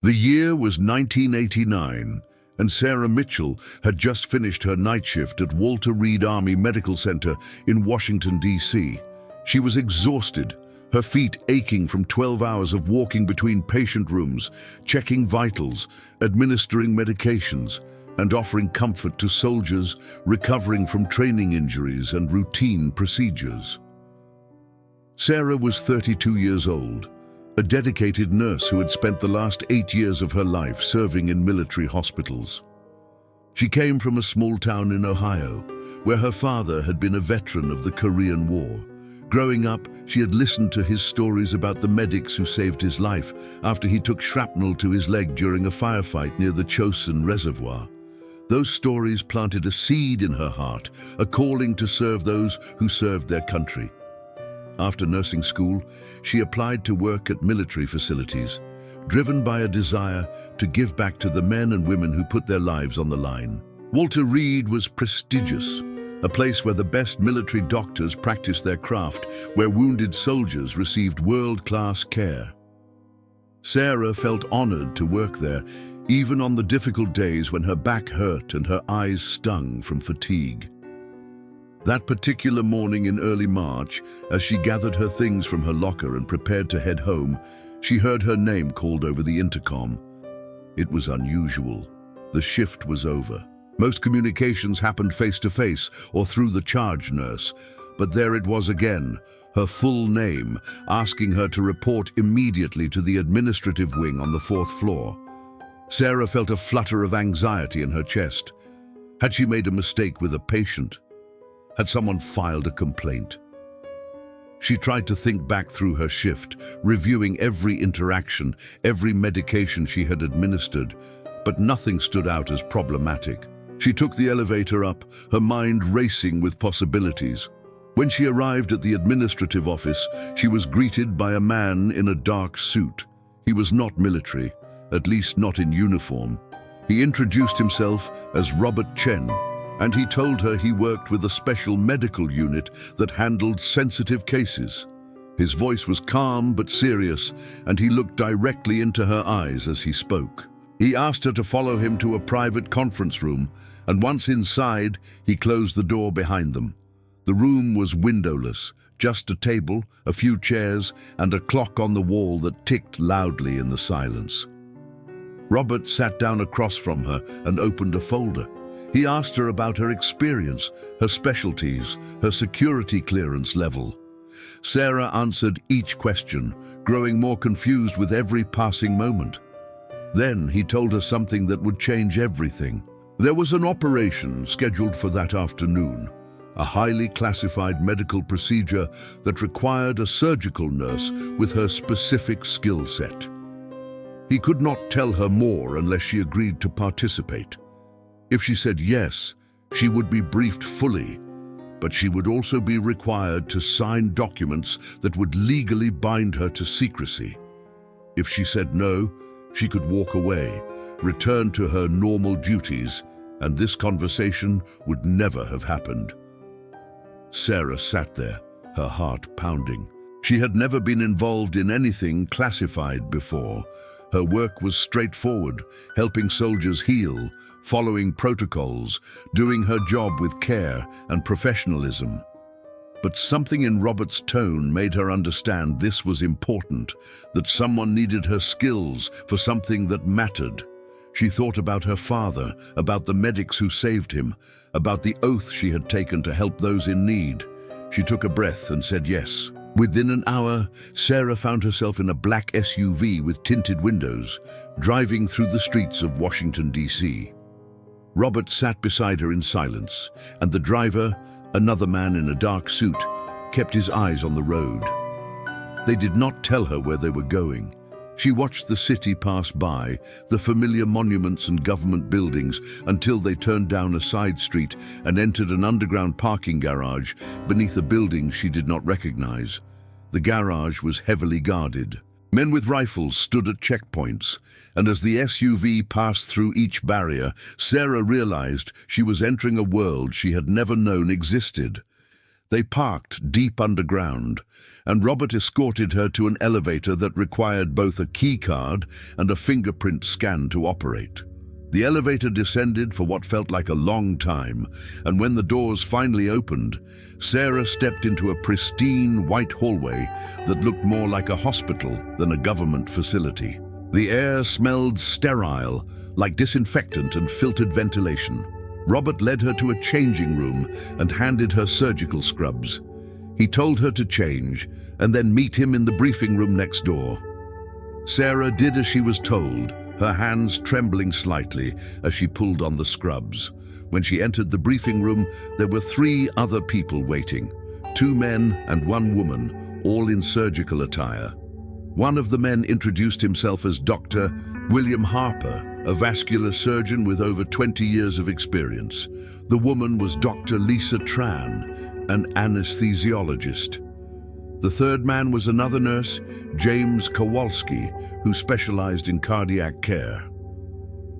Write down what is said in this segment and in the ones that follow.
The year was 1989, and Sarah Mitchell had just finished her night shift at Walter Reed Army Medical Center in Washington, D.C. She was exhausted, her feet aching from 12 hours of walking between patient rooms, checking vitals, administering medications, and offering comfort to soldiers recovering from training injuries and routine procedures. Sarah was 32 years old, a dedicated nurse who had spent the last 8 years of her life serving in military hospitals. She came from a small town in Ohio, where her father had been a veteran of the Korean War. Growing up, she had listened to his stories about the medics who saved his life after he took shrapnel to his leg during a firefight near the Chosin Reservoir. Those stories planted a seed in her heart, a calling to serve those who served their country. After nursing school, she applied to work at military facilities, driven by a desire to give back to the men and women who put their lives on the line. Walter Reed was prestigious, a place where the best military doctors practiced their craft, where wounded soldiers received world-class care. Sarah felt honored to work there, even on the difficult days when her back hurt and her eyes stung from fatigue. That particular morning in early March, as she gathered her things from her locker and prepared to head home, she heard her name called over the intercom. It was unusual. The shift was over. Most communications happened face-to-face or through the charge nurse, but there it was again, her full name, asking her to report immediately to the administrative wing on the 4th floor. Sarah felt a flutter of anxiety in her chest. Had she made a mistake with a patient? Had someone filed a complaint? She tried to think back through her shift, reviewing every interaction, every medication she had administered, but nothing stood out as problematic. She took the elevator up, her mind racing with possibilities. When she arrived at the administrative office, she was greeted by a man in a dark suit. He was not military, at least not in uniform. He introduced himself as Robert Chen, and he told her he worked with a special medical unit that handled sensitive cases. His voice was calm but serious, and he looked directly into her eyes as he spoke. He asked her to follow him to a private conference room, and once inside, he closed the door behind them. The room was windowless, just a table, a few chairs, and a clock on the wall that ticked loudly in the silence. Robert sat down across from her and opened a folder. He asked her about her experience, her specialties, her security clearance level. Sarah answered each question, growing more confused with every passing moment. Then he told her something that would change everything. There was an operation scheduled for that afternoon, a highly classified medical procedure that required a surgical nurse with her specific skill set. He could not tell her more unless she agreed to participate. If she said yes, she would be briefed fully, but she would also be required to sign documents that would legally bind her to secrecy. If she said no, she could walk away, return to her normal duties, and this conversation would never have happened. Sarah sat there, her heart pounding. She had never been involved in anything classified before. Her work was straightforward, helping soldiers heal, following protocols, doing her job with care and professionalism. But something in Robert's tone made her understand this was important, that someone needed her skills for something that mattered. She thought about her father, about the medics who saved him, about the oath she had taken to help those in need. She took a breath and said yes. Within an hour, Sarah found herself in a black SUV with tinted windows, driving through the streets of Washington, D.C. Robert sat beside her in silence, and the driver, another man in a dark suit, kept his eyes on the road. They did not tell her where they were going. She watched the city pass by, the familiar monuments and government buildings, until they turned down a side street and entered an underground parking garage beneath a building she did not recognize. The garage was heavily guarded. Men with rifles stood at checkpoints, and as the SUV passed through each barrier, Sarah realized she was entering a world she had never known existed. They parked deep underground, and Robert escorted her to an elevator that required both a key card and a fingerprint scan to operate. The elevator descended for what felt like a long time, and when the doors finally opened, Sarah stepped into a pristine white hallway that looked more like a hospital than a government facility. The air smelled sterile, like disinfectant and filtered ventilation. Robert led her to a changing room and handed her surgical scrubs. He told her to change and then meet him in the briefing room next door. Sarah did as she was told, her hands trembling slightly as she pulled on the scrubs. When she entered the briefing room, there were 3 other people waiting, 2 men and 1 woman, all in surgical attire. One of the men introduced himself as Dr. William Harper, a vascular surgeon with over 20 years of experience. The woman was Dr. Lisa Tran, an anesthesiologist. The third man was another nurse, James Kowalski, who specialized in cardiac care.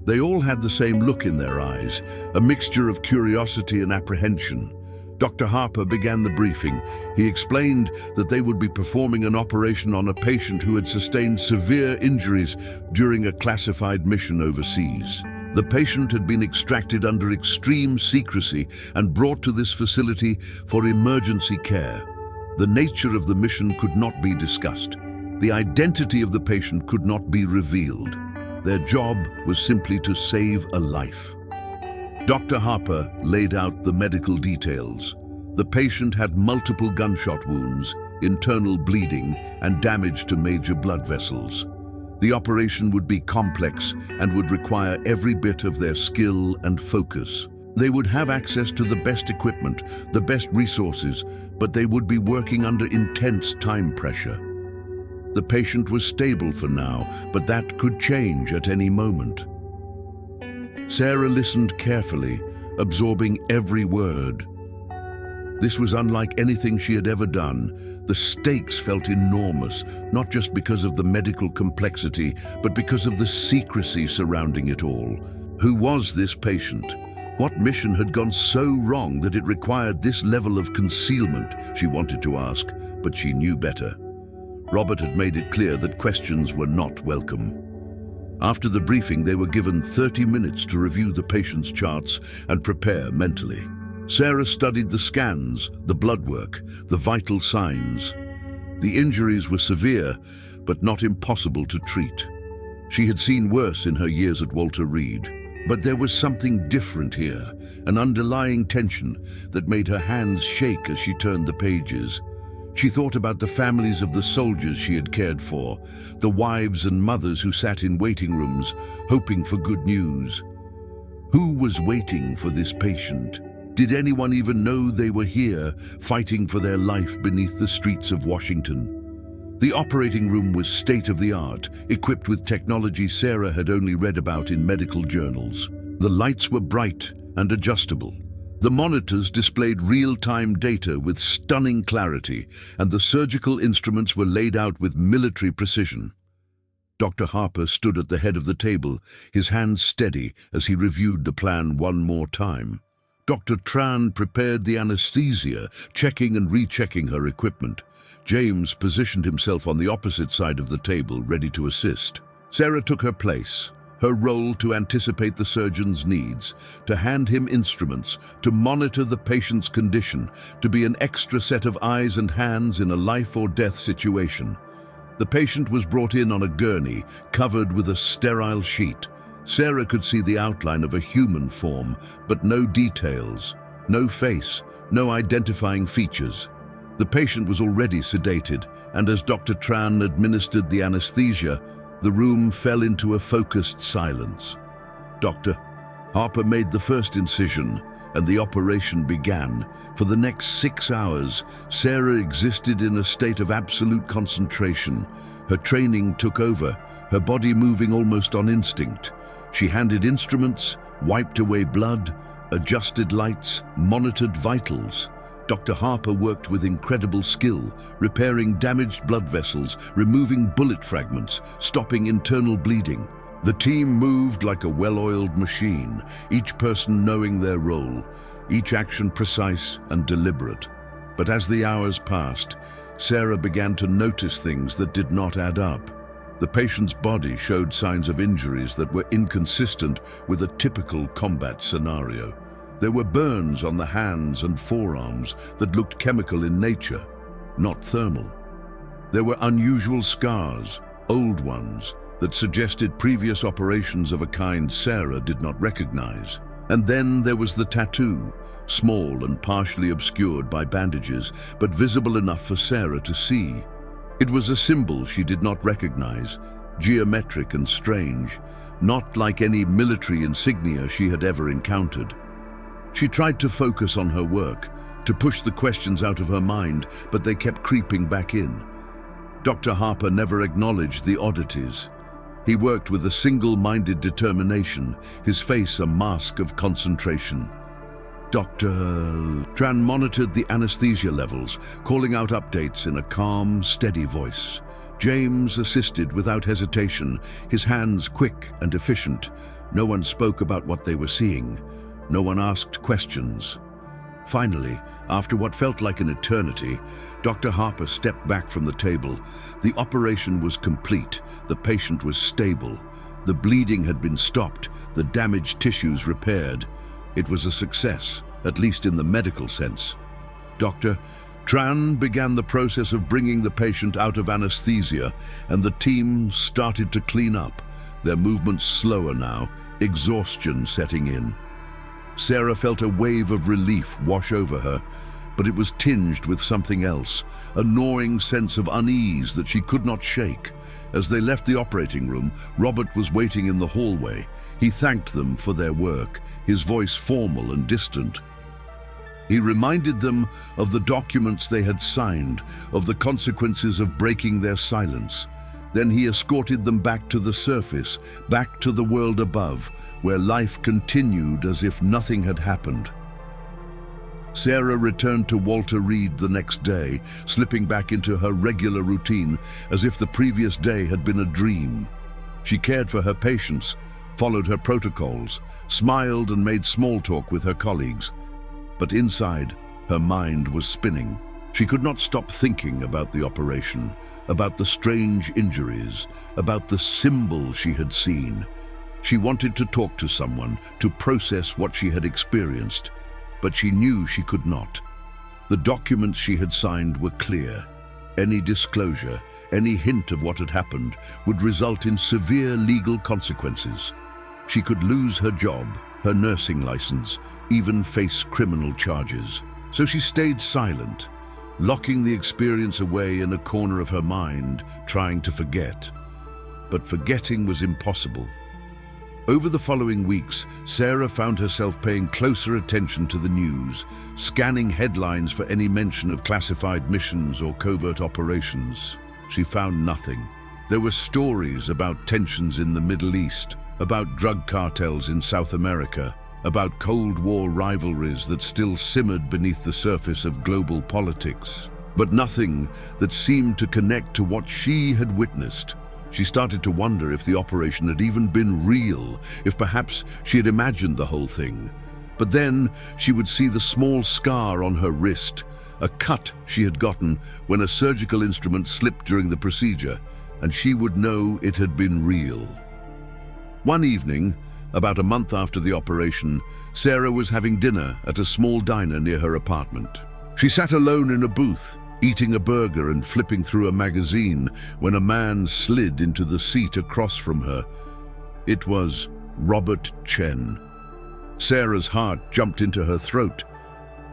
They all had the same look in their eyes, a mixture of curiosity and apprehension. Dr. Harper began the briefing. He explained that they would be performing an operation on a patient who had sustained severe injuries during a classified mission overseas. The patient had been extracted under extreme secrecy and brought to this facility for emergency care. The nature of the mission could not be discussed. The identity of the patient could not be revealed. Their job was simply to save a life. Dr. Harper laid out the medical details. The patient had multiple gunshot wounds, internal bleeding, and damage to major blood vessels. The operation would be complex and would require every bit of their skill and focus. They would have access to the best equipment, the best resources, but they would be working under intense time pressure. The patient was stable for now, but that could change at any moment. Sarah listened carefully, absorbing every word. This was unlike anything she had ever done. The stakes felt enormous, not just because of the medical complexity, but because of the secrecy surrounding it all. Who was this patient? What mission had gone so wrong that it required this level of concealment? She wanted to ask, but she knew better. Robert had made it clear that questions were not welcome. After the briefing, they were given 30 minutes to review the patient's charts and prepare mentally. Sarah studied the scans, the blood work, the vital signs. The injuries were severe, but not impossible to treat. She had seen worse in her years at Walter Reed. But there was something different here, an underlying tension that made her hands shake as she turned the pages. She thought about the families of the soldiers she had cared for, the wives and mothers who sat in waiting rooms, hoping for good news. Who was waiting for this patient? Did anyone even know they were here, fighting for their life beneath the streets of Washington? The operating room was state-of-the-art, equipped with technology Sarah had only read about in medical journals. The lights were bright and adjustable. The monitors displayed real-time data with stunning clarity, and the surgical instruments were laid out with military precision. Dr. Harper stood at the head of the table, his hands steady as he reviewed the plan one more time. Dr. Tran prepared the anesthesia, checking and rechecking her equipment. James positioned himself on the opposite side of the table, ready to assist. Sarah took her place, her role to anticipate the surgeon's needs, to hand him instruments, to monitor the patient's condition, to be an extra set of eyes and hands in a life-or-death situation. The patient was brought in on a gurney, covered with a sterile sheet. Sarah could see the outline of a human form, but no details, no face, no identifying features. The patient was already sedated, and as Dr. Tran administered the anesthesia, the room fell into a focused silence. Dr. Harper made the first incision, and the operation began. For the next 6 hours, Sarah existed in a state of absolute concentration. Her training took over, her body moving almost on instinct. She handed instruments, wiped away blood, adjusted lights, monitored vitals. Dr. Harper worked with incredible skill, repairing damaged blood vessels, removing bullet fragments, stopping internal bleeding. The team moved like a well-oiled machine, each person knowing their role, each action precise and deliberate. But as the hours passed, Sarah began to notice things that did not add up. The patient's body showed signs of injuries that were inconsistent with a typical combat scenario. There were burns on the hands and forearms that looked chemical in nature, not thermal. There were unusual scars, old ones, that suggested previous operations of a kind Sarah did not recognize. And then there was the tattoo, small and partially obscured by bandages, but visible enough for Sarah to see. It was a symbol she did not recognize, geometric and strange, not like any military insignia she had ever encountered. She tried to focus on her work, to push the questions out of her mind, but they kept creeping back in. Dr. Harper never acknowledged the oddities. He worked with a single-minded determination, his face a mask of concentration. Dr. Tran monitored the anesthesia levels, calling out updates in a calm, steady voice. James assisted without hesitation, his hands quick and efficient. No one spoke about what they were seeing. No one asked questions. Finally, after what felt like an eternity, Dr. Harper stepped back from the table. The operation was complete. The patient was stable. The bleeding had been stopped, the damaged tissues repaired. It was a success, at least in the medical sense. Dr. Tran began the process of bringing the patient out of anesthesia, and the team started to clean up, their movements slower now, exhaustion setting in. Sarah felt a wave of relief wash over her, but it was tinged with something else, a gnawing sense of unease that she could not shake. As they left the operating room, Robert was waiting in the hallway. He thanked them for their work, his voice formal and distant. He reminded them of the documents they had signed, of the consequences of breaking their silence. Then he escorted them back to the surface, back to the world above, where life continued as if nothing had happened. Sarah returned to Walter Reed the next day, slipping back into her regular routine, as if the previous day had been a dream. She cared for her patients, followed her protocols, smiled and made small talk with her colleagues. But inside, her mind was spinning. She could not stop thinking about the operation, about the strange injuries, about the symbol she had seen. She wanted to talk to someone, to process what she had experienced, but she knew she could not. The documents she had signed were clear. Any disclosure, any hint of what had happened would result in severe legal consequences. She could lose her job, her nursing license, even face criminal charges. So she stayed silent, locking the experience away in a corner of her mind, trying to forget. But forgetting was impossible. Over the following weeks, Sarah found herself paying closer attention to the news, scanning headlines for any mention of classified missions or covert operations. She found nothing. There were stories about tensions in the Middle East, about drug cartels in South America, about Cold War rivalries that still simmered beneath the surface of global politics, but nothing that seemed to connect to what she had witnessed. She started to wonder if the operation had even been real, if perhaps she had imagined the whole thing. But then she would see the small scar on her wrist, a cut she had gotten when a surgical instrument slipped during the procedure, and she would know it had been real. One evening, about a month after the operation, Sarah was having dinner at a small diner near her apartment. She sat alone in a booth, eating a burger and flipping through a magazine, when a man slid into the seat across from her. It was Robert Chen. Sarah's heart jumped into her throat.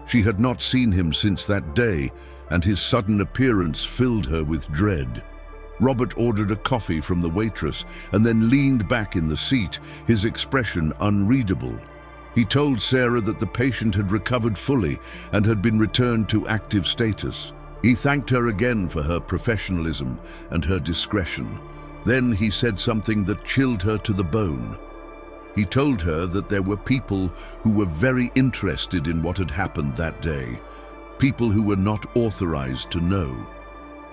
She had not seen him since that day, and his sudden appearance filled her with dread. Robert ordered a coffee from the waitress and then leaned back in the seat, his expression unreadable. He told Sarah that the patient had recovered fully and had been returned to active status. He thanked her again for her professionalism and her discretion. Then he said something that chilled her to the bone. He told her that there were people who were very interested in what had happened that day, people who were not authorized to know.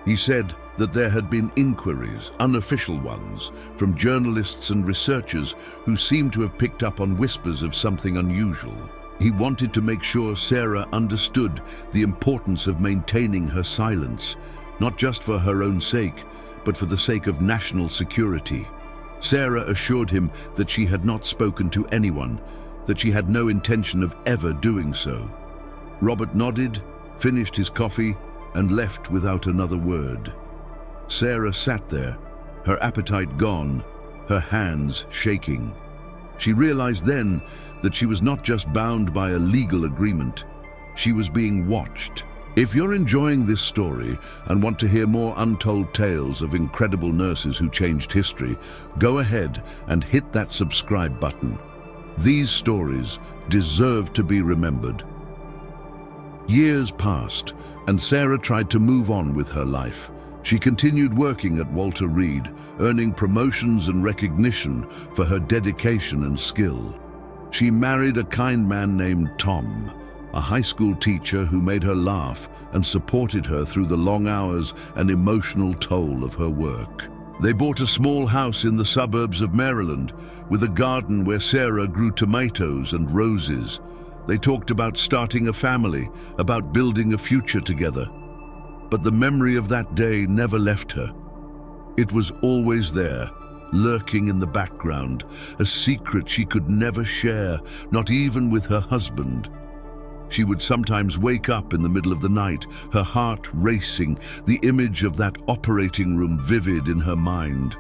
He said that there had been inquiries, unofficial ones, from journalists and researchers who seemed to have picked up on whispers of something unusual. He wanted to make sure Sarah understood the importance of maintaining her silence, not just for her own sake, but for the sake of national security. Sarah assured him that she had not spoken to anyone, that she had no intention of ever doing so. Robert nodded, finished his coffee, and left without another word. Sarah sat there, her appetite gone, her hands shaking. She realized then that she was not just bound by a legal agreement, she was being watched. If you're enjoying this story and want to hear more untold tales of incredible nurses who changed history, go ahead and hit that subscribe button. These stories deserve to be remembered. Years passed, and Sarah tried to move on with her life. She continued working at Walter Reed, earning promotions and recognition for her dedication and skill. She married a kind man named Tom, a high school teacher who made her laugh and supported her through the long hours and emotional toll of her work. They bought a small house in the suburbs of Maryland with a garden where Sarah grew tomatoes and roses. They talked about starting a family, about building a future together. But the memory of that day never left her. It was always there, lurking in the background, a secret she could never share, not even with her husband. She would sometimes wake up in the middle of the night, her heart racing, the image of that operating room vivid in her mind.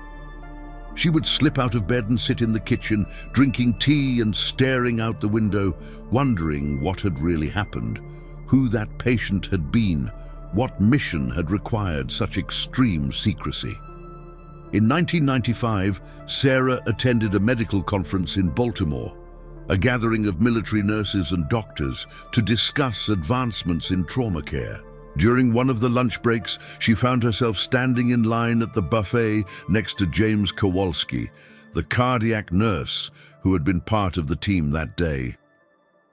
She would slip out of bed and sit in the kitchen, drinking tea and staring out the window, wondering what had really happened, who that patient had been, what mission had required such extreme secrecy. In 1995, Sarah attended a medical conference in Baltimore, a gathering of military nurses and doctors to discuss advancements in trauma care. During one of the lunch breaks, she found herself standing in line at the buffet next to James Kowalski, the cardiac nurse who had been part of the team that day.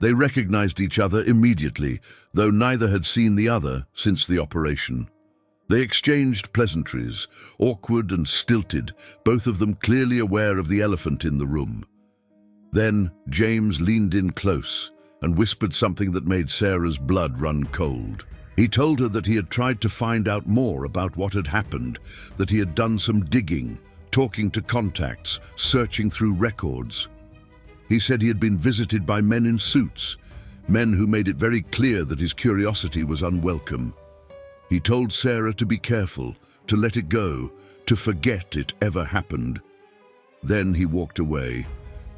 They recognized each other immediately, though neither had seen the other since the operation. They exchanged pleasantries, awkward and stilted, both of them clearly aware of the elephant in the room. Then James leaned in close and whispered something that made Sarah's blood run cold. He told her that he had tried to find out more about what had happened, that he had done some digging, talking to contacts, searching through records. He said he had been visited by men in suits, men who made it very clear that his curiosity was unwelcome. He told Sarah to be careful, to let it go, to forget it ever happened. Then he walked away,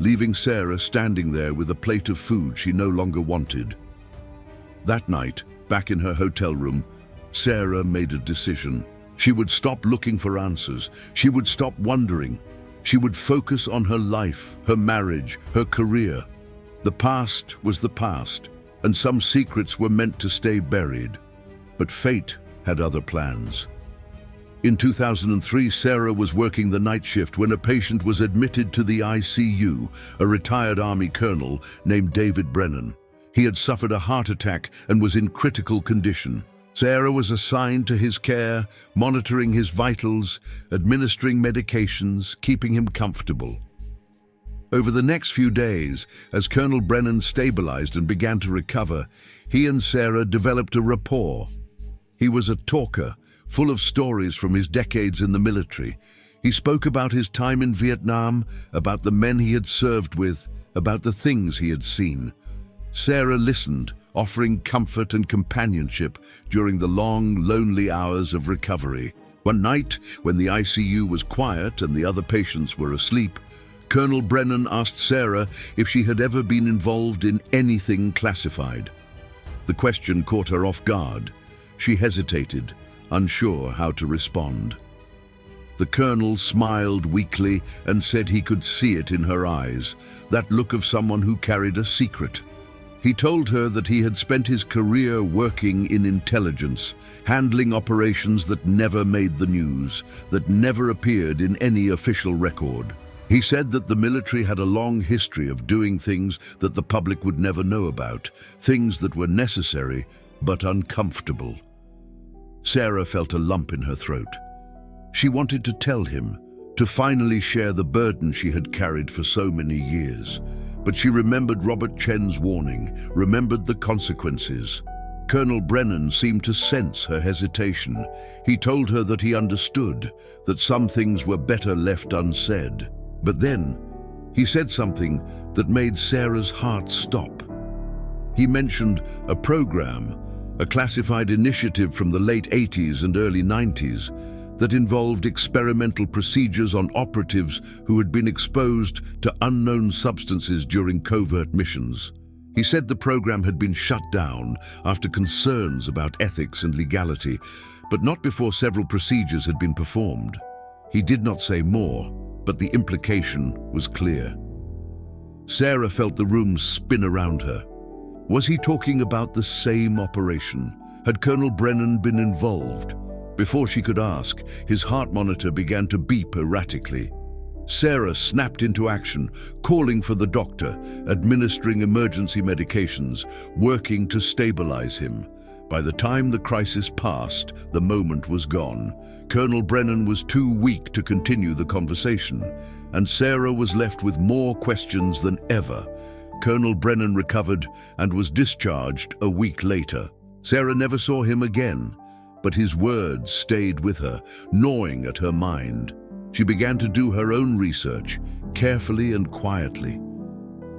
leaving Sarah standing there with a plate of food she no longer wanted. That night, back in her hotel room, Sarah made a decision. She would stop looking for answers. She would stop wondering. She would focus on her life, her marriage, her career. The past was the past, and some secrets were meant to stay buried. But fate had other plans. In 2003, Sarah was working the night shift when a patient was admitted to the ICU, a retired Army colonel named David Brennan. He had suffered a heart attack and was in critical condition. Sarah was assigned to his care, monitoring his vitals, administering medications, keeping him comfortable. Over the next few days, as Colonel Brennan stabilized and began to recover, he and Sarah developed a rapport. He was a talker, full of stories from his decades in the military. He spoke about his time in Vietnam, about the men he had served with, about the things he had seen. Sarah listened, offering comfort and companionship during the long, lonely hours of recovery. One night, when the ICU was quiet and the other patients were asleep, Colonel Brennan asked Sarah if she had ever been involved in anything classified. The question caught her off guard. She hesitated, unsure how to respond. The colonel smiled weakly and said he could see it in her eyes, that look of someone who carried a secret. He told her that he had spent his career working in intelligence, handling operations that never made the news, that never appeared in any official record. He said that the military had a long history of doing things that the public would never know about, things that were necessary but uncomfortable. Sarah felt a lump in her throat. She wanted to tell him, to finally share the burden she had carried for so many years. But she remembered Robert Chen's warning, remembered the consequences. Colonel Brennan seemed to sense her hesitation. He told her that he understood, that some things were better left unsaid. But then, he said something that made Sarah's heart stop. He mentioned a program, a classified initiative from the late 80s and early 90s that involved experimental procedures on operatives who had been exposed to unknown substances during covert missions. He said the program had been shut down after concerns about ethics and legality, but not before several procedures had been performed. He did not say more, but the implication was clear. Sarah felt the room spin around her. Was he talking about the same operation? Had Colonel Brennan been involved? Before she could ask, his heart monitor began to beep erratically. Sarah snapped into action, calling for the doctor, administering emergency medications, working to stabilize him. By the time the crisis passed, the moment was gone. Colonel Brennan was too weak to continue the conversation, and Sarah was left with more questions than ever. Colonel Brennan recovered and was discharged a week later. Sarah never saw him again, but his words stayed with her, gnawing at her mind. She began to do her own research, carefully and quietly.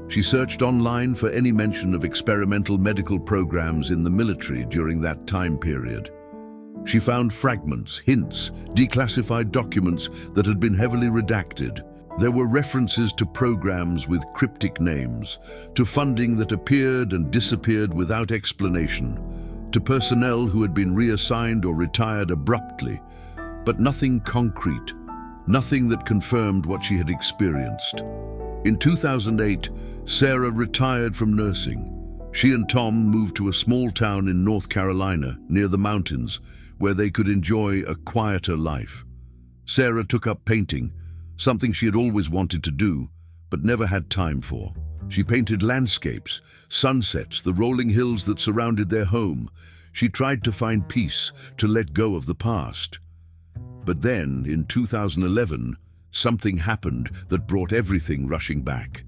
She searched online for any mention of experimental medical programs in the military during that time period. She found fragments, hints, declassified documents that had been heavily redacted. There were references to programs with cryptic names, to funding that appeared and disappeared without explanation, to personnel who had been reassigned or retired abruptly, but nothing concrete, nothing that confirmed what she had experienced. In 2008, Sarah retired from nursing. She and Tom moved to a small town in North Carolina, near the mountains, where they could enjoy a quieter life. Sarah took up painting, something she had always wanted to do, but never had time for. She painted landscapes, sunsets, the rolling hills that surrounded their home. She tried to find peace, to let go of the past. But then, in 2011, something happened that brought everything rushing back.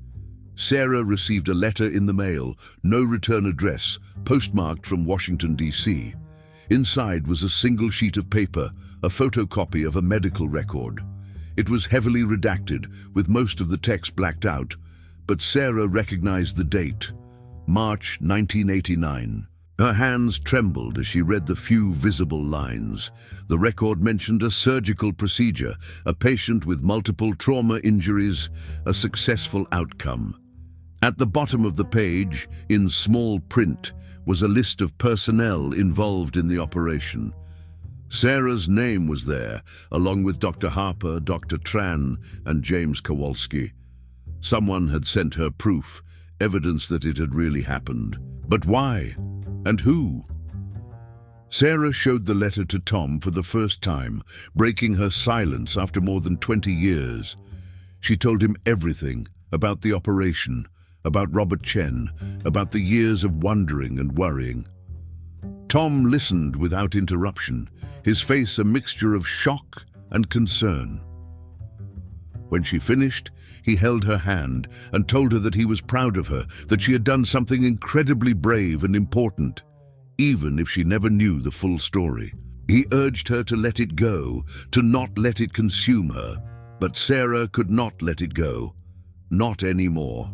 Sarah received a letter in the mail, no return address, postmarked from Washington, D.C. Inside was a single sheet of paper, a photocopy of a medical record. It was heavily redacted, with most of the text blacked out, but Sarah recognized the date, March 1989. Her hands trembled as she read the few visible lines. The record mentioned a surgical procedure, a patient with multiple trauma injuries, a successful outcome. At the bottom of the page, in small print, was a list of personnel involved in the operation. Sarah's name was there, along with Dr. Harper, Dr. Tran, and James Kowalski. Someone had sent her proof, evidence that it had really happened. But why? And who? Sarah showed the letter to Tom for the first time, breaking her silence after more than 20 years. She told him everything about the operation, about Robert Chen, about the years of wondering and worrying. Tom listened without interruption, his face a mixture of shock and concern. When she finished, he held her hand and told her that he was proud of her, that she had done something incredibly brave and important, even if she never knew the full story. He urged her to let it go, to not let it consume her. But Sarah could not let it go. Not anymore.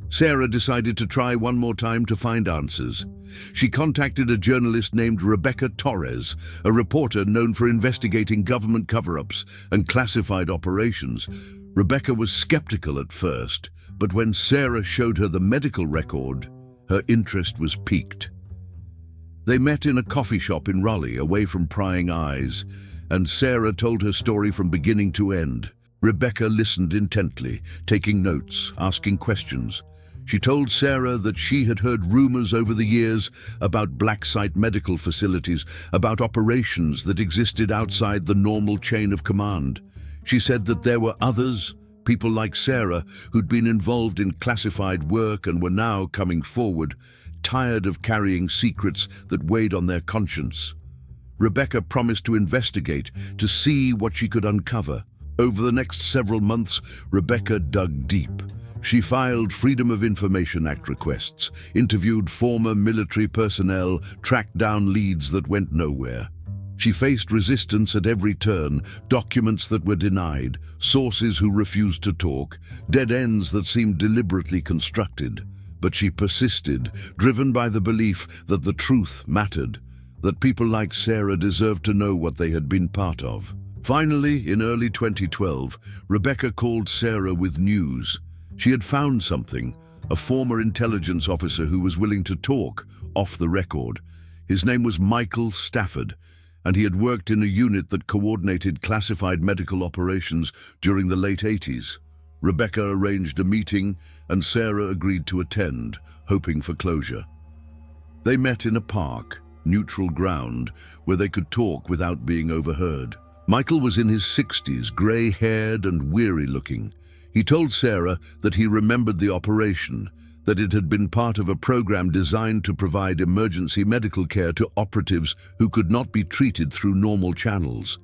Sarah decided to try one more time to find answers. She contacted a journalist named Rebecca Torres, a reporter known for investigating government cover-ups and classified operations. Rebecca was skeptical at first, but when Sarah showed her the medical record, her interest was piqued. They met in a coffee shop in Raleigh, away from prying eyes, and Sarah told her story from beginning to end. Rebecca listened intently, taking notes, asking questions. She told Sarah that she had heard rumors over the years about black site medical facilities, about operations that existed outside the normal chain of command. She said that there were others, people like Sarah, who'd been involved in classified work and were now coming forward, tired of carrying secrets that weighed on their conscience. Rebecca promised to investigate, to see what she could uncover. Over the next several months, Rebecca dug deep. She filed Freedom of Information Act requests, interviewed former military personnel, tracked down leads that went nowhere. She faced resistance at every turn, documents that were denied, sources who refused to talk, dead ends that seemed deliberately constructed. But she persisted, driven by the belief that the truth mattered, that people like Sarah deserved to know what they had been part of. Finally, in early 2012, Rebecca called Sarah with news. She had found something, a former intelligence officer who was willing to talk, off the record. His name was Michael Stafford, and he had worked in a unit that coordinated classified medical operations during the late 80s. Rebecca arranged a meeting, and Sarah agreed to attend, hoping for closure. They met in a park, neutral ground, where they could talk without being overheard. Michael was in his 60s, grey-haired and weary-looking. He told Sarah that he remembered the operation, that it had been part of a program designed to provide emergency medical care to operatives who could not be treated through normal channels.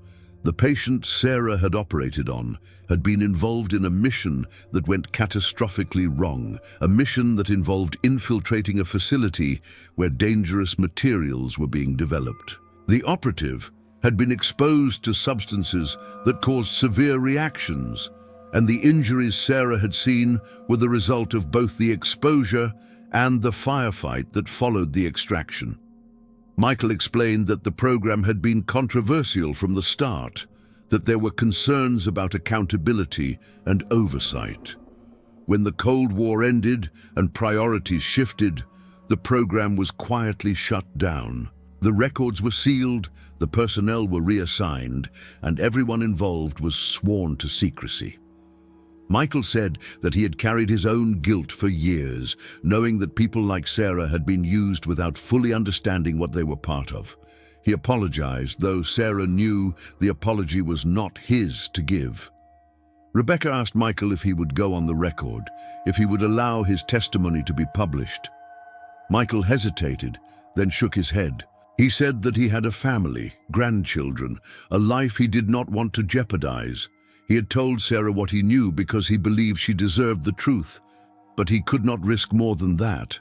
The patient Sarah had operated on had been involved in a mission that went catastrophically wrong, a mission that involved infiltrating a facility where dangerous materials were being developed. The operative had been exposed to substances that caused severe reactions, and the injuries Sarah had seen were the result of both the exposure and the firefight that followed the extraction. Michael explained that the program had been controversial from the start, that there were concerns about accountability and oversight. When the Cold War ended and priorities shifted, the program was quietly shut down. The records were sealed, the personnel were reassigned, and everyone involved was sworn to secrecy. Michael said that he had carried his own guilt for years, knowing that people like Sarah had been used without fully understanding what they were part of. He apologized, though Sarah knew the apology was not his to give. Rebecca asked Michael if he would go on the record, if he would allow his testimony to be published. Michael hesitated, then shook his head. He said that he had a family, grandchildren, a life he did not want to jeopardize. He had told Sarah what he knew because he believed she deserved the truth, but he could not risk more than that.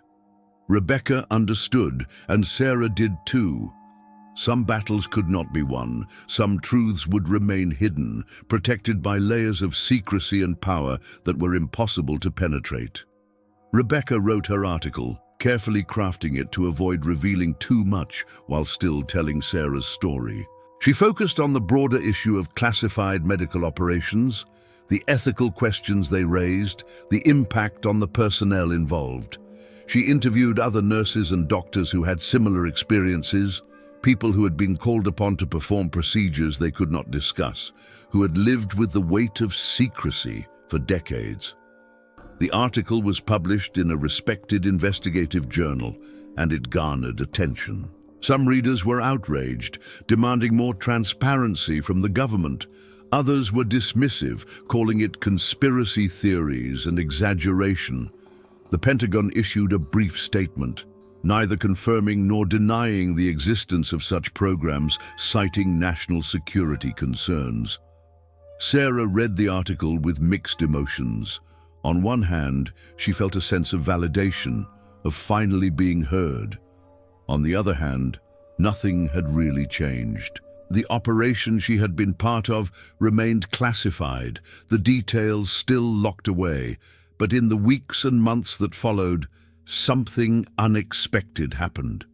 Rebecca understood, and Sarah did too. Some battles could not be won, some truths would remain hidden, protected by layers of secrecy and power that were impossible to penetrate. Rebecca wrote her article, carefully crafting it to avoid revealing too much while still telling Sarah's story. She focused on the broader issue of classified medical operations, the ethical questions they raised, the impact on the personnel involved. She interviewed other nurses and doctors who had similar experiences, people who had been called upon to perform procedures they could not discuss, who had lived with the weight of secrecy for decades. The article was published in a respected investigative journal, and it garnered attention. Some readers were outraged, demanding more transparency from the government. Others were dismissive, calling it conspiracy theories and exaggeration. The Pentagon issued a brief statement, neither confirming nor denying the existence of such programs, citing national security concerns. Sarah read the article with mixed emotions. On one hand, she felt a sense of validation, of finally being heard. On the other hand, nothing had really changed. The operation she had been part of remained classified, the details still locked away, but in the weeks and months that followed, something unexpected happened.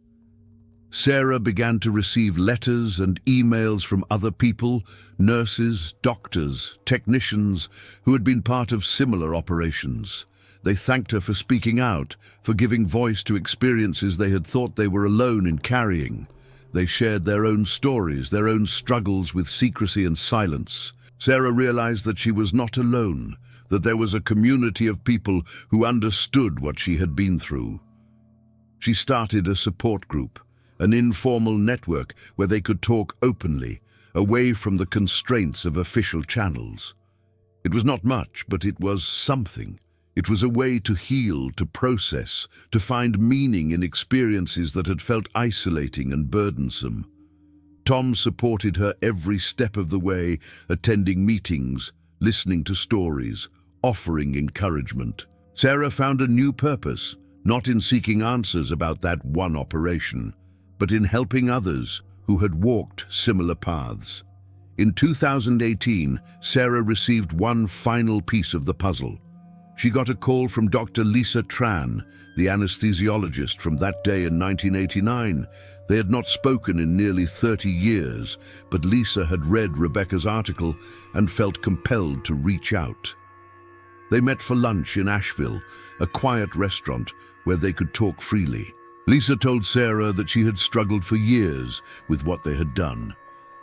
Sarah began to receive letters and emails from other people, nurses, doctors, technicians, who had been part of similar operations. They thanked her for speaking out, for giving voice to experiences they had thought they were alone in carrying. They shared their own stories, their own struggles with secrecy and silence. Sarah realized that she was not alone, that there was a community of people who understood what she had been through. She started a support group, an informal network where they could talk openly, away from the constraints of official channels. It was not much, but it was something. It was a way to heal, to process, to find meaning in experiences that had felt isolating and burdensome. Tom supported her every step of the way, attending meetings, listening to stories, offering encouragement. Sarah found a new purpose, not in seeking answers about that one operation, but in helping others who had walked similar paths. In 2018, Sarah received one final piece of the puzzle. She got a call from Dr. Lisa Tran, the anesthesiologist from that day in 1989. They had not spoken in nearly 30 years, but Lisa had read Rebecca's article and felt compelled to reach out. They met for lunch in Asheville, a quiet restaurant where they could talk freely. Lisa told Sarah that she had struggled for years with what they had done,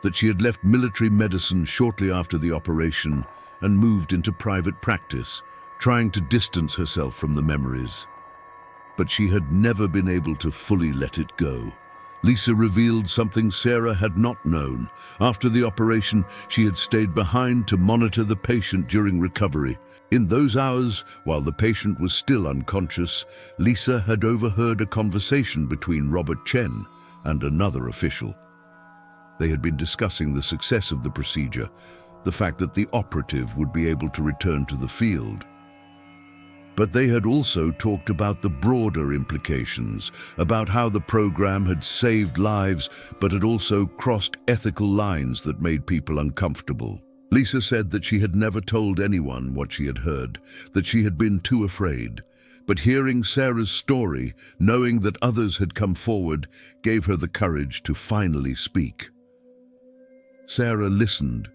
that she had left military medicine shortly after the operation and moved into private practice, trying to distance herself from the memories. But she had never been able to fully let it go. Lisa revealed something Sarah had not known. After the operation, she had stayed behind to monitor the patient during recovery. In those hours, while the patient was still unconscious, Lisa had overheard a conversation between Robert Chen and another official. They had been discussing the success of the procedure, the fact that the operative would be able to return to the field. But they had also talked about the broader implications, about how the program had saved lives, but had also crossed ethical lines that made people uncomfortable. Lisa said that she had never told anyone what she had heard, that she had been too afraid. But hearing Sarah's story, knowing that others had come forward, gave her the courage to finally speak. Sarah listened,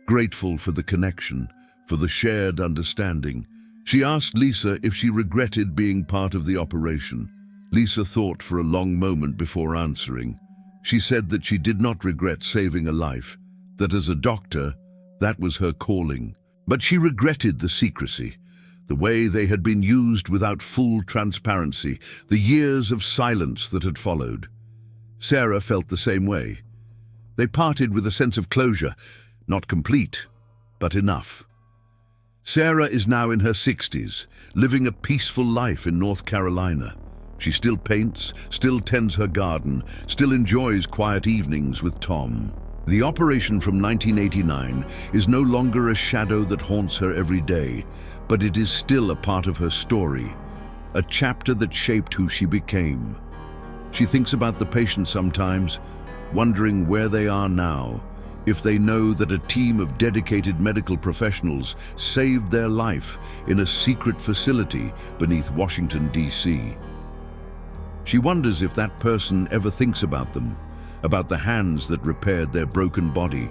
grateful for the connection, for the shared understanding. She asked Lisa if she regretted being part of the operation. Lisa thought for a long moment before answering. She said that she did not regret saving a life, that as a doctor, that was her calling. But she regretted the secrecy, the way they had been used without full transparency, the years of silence that had followed. Sarah felt the same way. They parted with a sense of closure, not complete, but enough. Sarah is now in her 60s, living a peaceful life in North Carolina. She still paints, still tends her garden, still enjoys quiet evenings with Tom. The operation from 1989 is no longer a shadow that haunts her every day, but it is still a part of her story, a chapter that shaped who she became. She thinks about the patient sometimes, wondering where they are now, if they know that a team of dedicated medical professionals saved their life in a secret facility beneath Washington, D.C. She wonders if that person ever thinks about them, about the hands that repaired their broken body,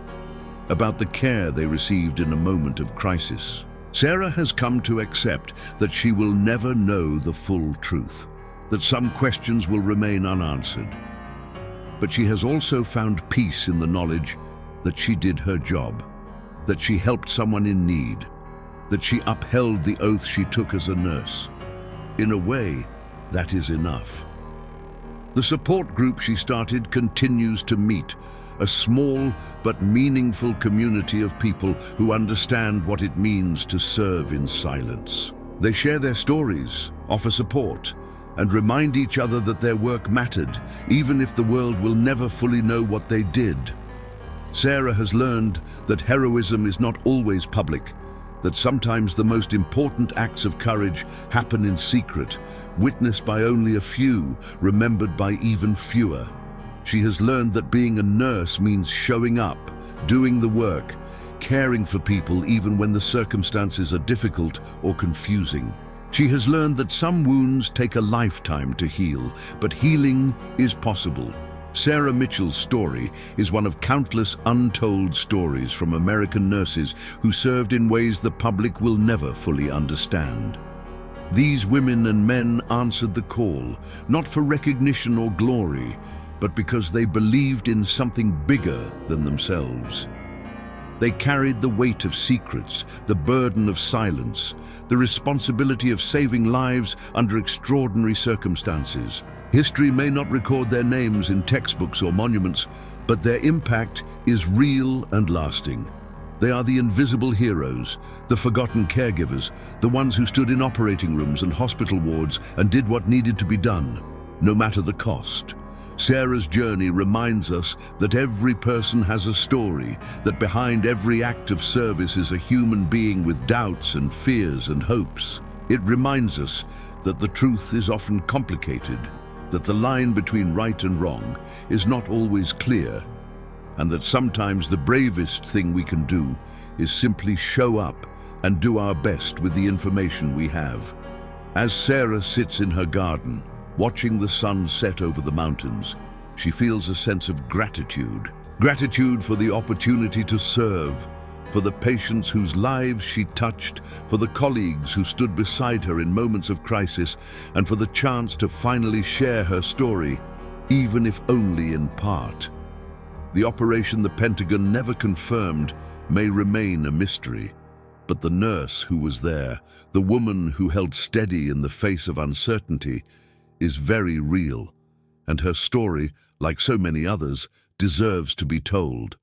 about the care they received in a moment of crisis. Sarah has come to accept that she will never know the full truth, that some questions will remain unanswered. But she has also found peace in the knowledge that she did her job, that she helped someone in need, that she upheld the oath she took as a nurse. In a way, that is enough. The support group she started continues to meet, a small but meaningful community of people who understand what it means to serve in silence. They share their stories, offer support, and remind each other that their work mattered, even if the world will never fully know what they did. Sarah has learned that heroism is not always public, that sometimes the most important acts of courage happen in secret, witnessed by only a few, remembered by even fewer. She has learned that being a nurse means showing up, doing the work, caring for people even when the circumstances are difficult or confusing. She has learned that some wounds take a lifetime to heal, but healing is possible. Sarah Mitchell's story is one of countless untold stories from American nurses who served in ways the public will never fully understand. These women and men answered the call, not for recognition or glory, but because they believed in something bigger than themselves. They carried the weight of secrets, the burden of silence, the responsibility of saving lives under extraordinary circumstances. History may not record their names in textbooks or monuments, but their impact is real and lasting. They are the invisible heroes, the forgotten caregivers, the ones who stood in operating rooms and hospital wards and did what needed to be done, no matter the cost. Sarah's journey reminds us that every person has a story, that behind every act of service is a human being with doubts and fears and hopes. It reminds us that the truth is often complicated, that the line between right and wrong is not always clear, and that sometimes the bravest thing we can do is simply show up and do our best with the information we have. As Sarah sits in her garden, watching the sun set over the mountains, she feels a sense of gratitude. Gratitude for the opportunity to serve, for the patients whose lives she touched, for the colleagues who stood beside her in moments of crisis, and for the chance to finally share her story, even if only in part. The operation the Pentagon never confirmed may remain a mystery, but the nurse who was there, the woman who held steady in the face of uncertainty, is very real, and her story, like so many others, deserves to be told.